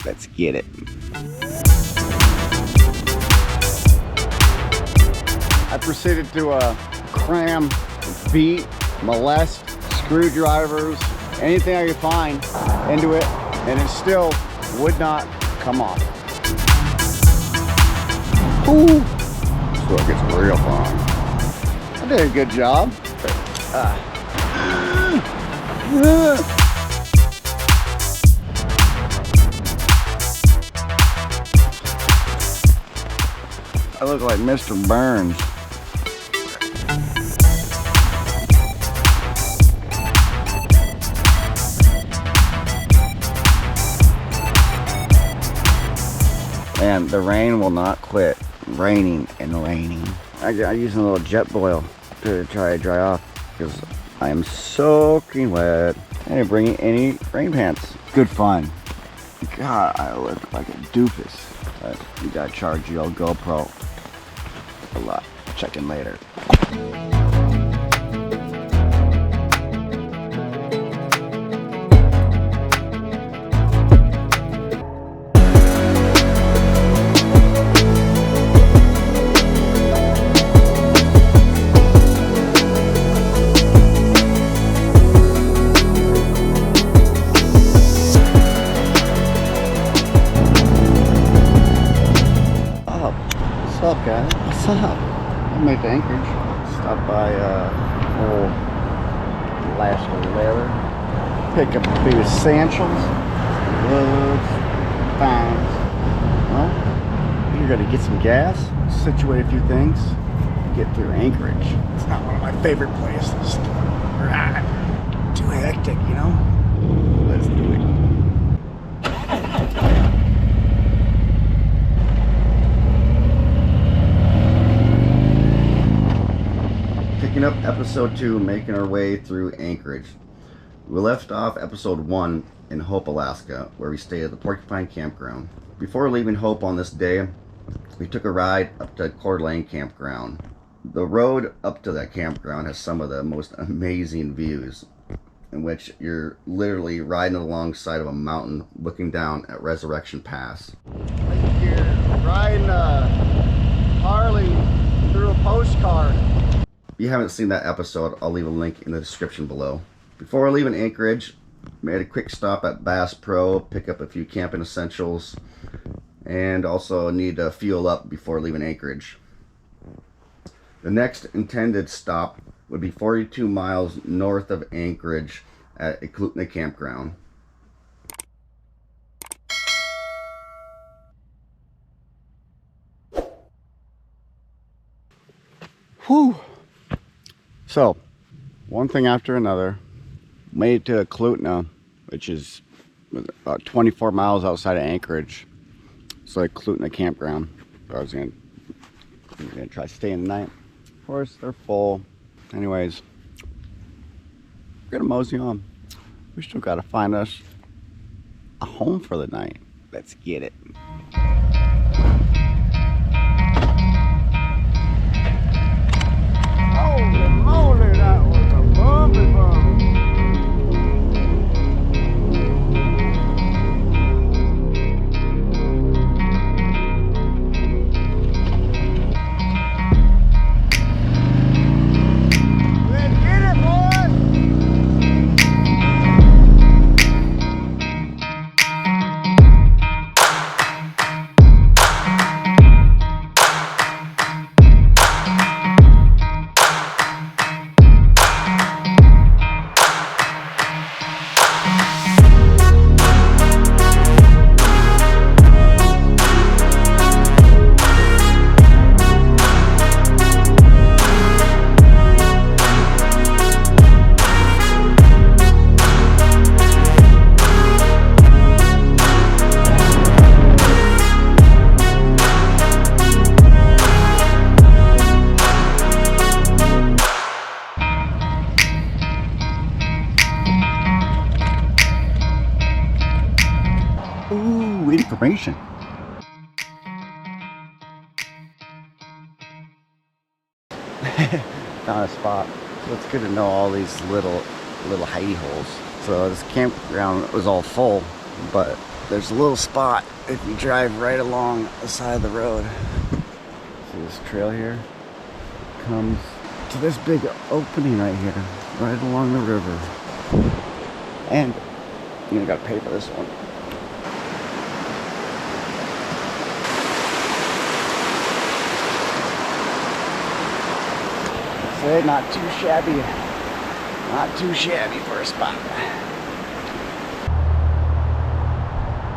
Let's get it. I proceeded to cram, beat, molest, screwdrivers, anything I could find into it, and it still would not come off. Ooh, so it gets real fun. I did a good job. I look like Mr. Burns. And the rain will not quit raining and raining. I'm using a little jet boil to try to dry off because I am soaking wet. I didn't bring any rain pants. Good fun. God, I look like a doofus. But you gotta charge your old GoPro a lot. Check in later. What's up, guys? What's up? I'm at Anchorage. Stopped by old Alaska leather. Pick up a few essentials, gloves, fines. Well, you're gonna get some gas, situate a few things, get through Anchorage. It's not one of my favorite places. Too hectic, you know? Let's do it. Picking up episode 2, making our way through Anchorage. We left off episode 1 in Hope, Alaska, where we stayed at the Porcupine Campground. Before leaving Hope on this day, we took a ride up to Coeur d'Alene Campground. The road up to that campground has some of the most amazing views, in which you're literally riding alongside of a mountain looking down at Resurrection Pass. Like you're riding a Harley through a postcard. If you haven't seen that episode, I'll leave a link in the description below. Before leaving Anchorage, made a quick stop at Bass Pro, pick up a few camping essentials, and also need to fuel up before leaving Anchorage. The next intended stop would be 42 miles north of Anchorage at Eklutna Campground. Whew! So, one thing after another, made it to Eklutna, which is about 24 miles outside of Anchorage. It's like Eklutna Campground. I was gonna try staying the night. Of course, they're full. Anyways, we're gonna mosey on. We still gotta find us a home for the night. Let's get it. Holy moly, that was a bumpy bump. Information. Found a spot. So it's good to know all these little hidey holes. So this campground was all full, but there's a little spot if you drive right along the side of the road. See this trail here? Comes to this big opening right here, right along the river. And you gotta pay for this one. Say not too shabby. Not too shabby for a spot.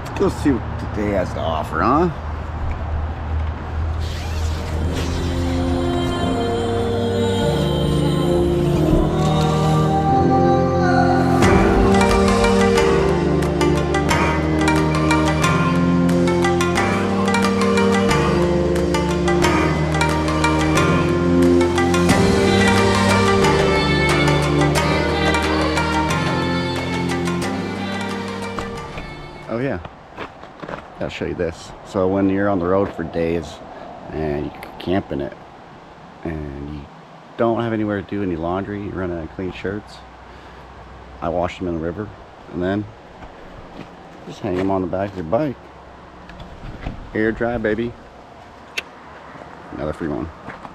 Let's go see what the day has to offer, huh? Oh yeah, I'll show you this. So when you're on the road for days and you camp in it and you don't have anywhere to do any laundry, you run out of clean shirts, I wash them in the river and then just hang them on the back of your bike. Air dry, baby. Another free one.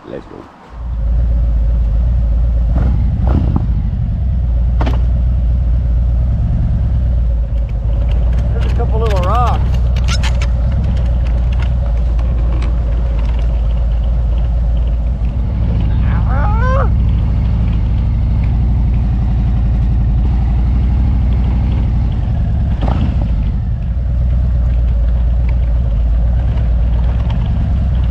Let's go. Couple little rocks.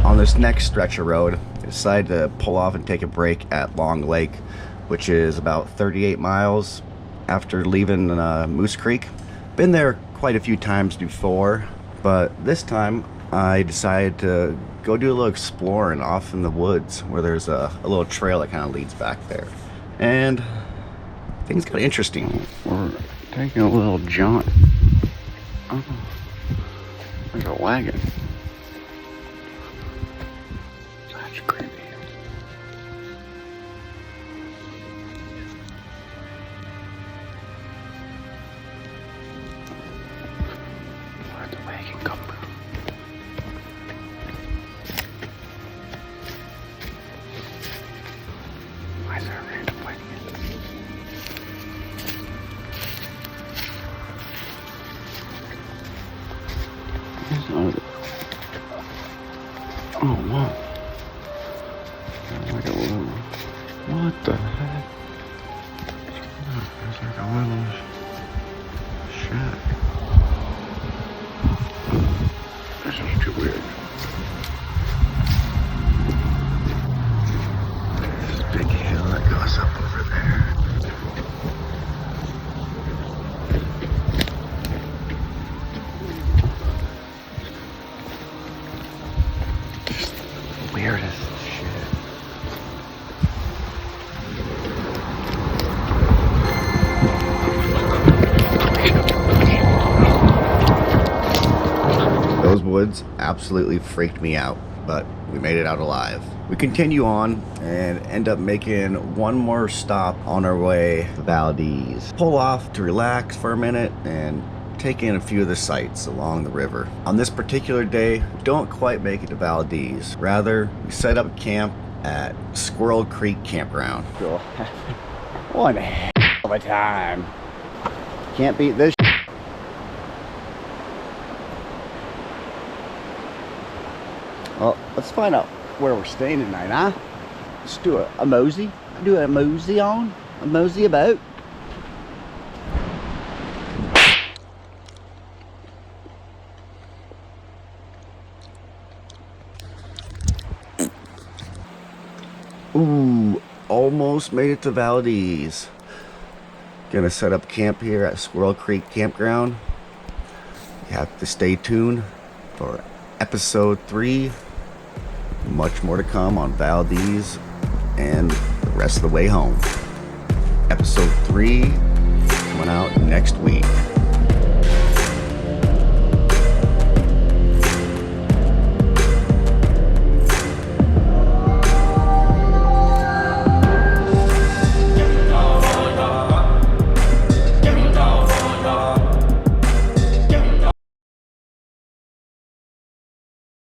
On this next stretch of road, I decided to pull off and take a break at Long Lake, which is about 38 miles after leaving Moose Creek. Been there quite a few times before, but this time I decided to go do a little exploring off in the woods where there's a little trail that kind of leads back there. And things got interesting. We're taking a little jaunt. Oh, there's a wagon. That's creepy. Oh, wow. Like a little, what the heck? There's like a little shack. This is too weird. This big hill that goes up over there. Weirdest shit. Those woods absolutely freaked me out, but we made it out alive. We continue on and end up making one more stop on our way to Valdez. Pull off to relax for a minute and take in a few of the sights along the river. On this particular day, we don't quite make it to Valdez. Rather, we set up camp at Squirrel Creek Campground. Cool. One hell of a time. Can't beat this. Well, let's find out where we're staying tonight, huh? Let's do a mosey. Do a mosey on. A mosey about. Ooh, almost made it to Valdez. Gonna set up camp here at Squirrel Creek Campground. You have to stay tuned for episode 3. Much more to come on Valdez and the rest of the way home. Episode 3 coming out next week.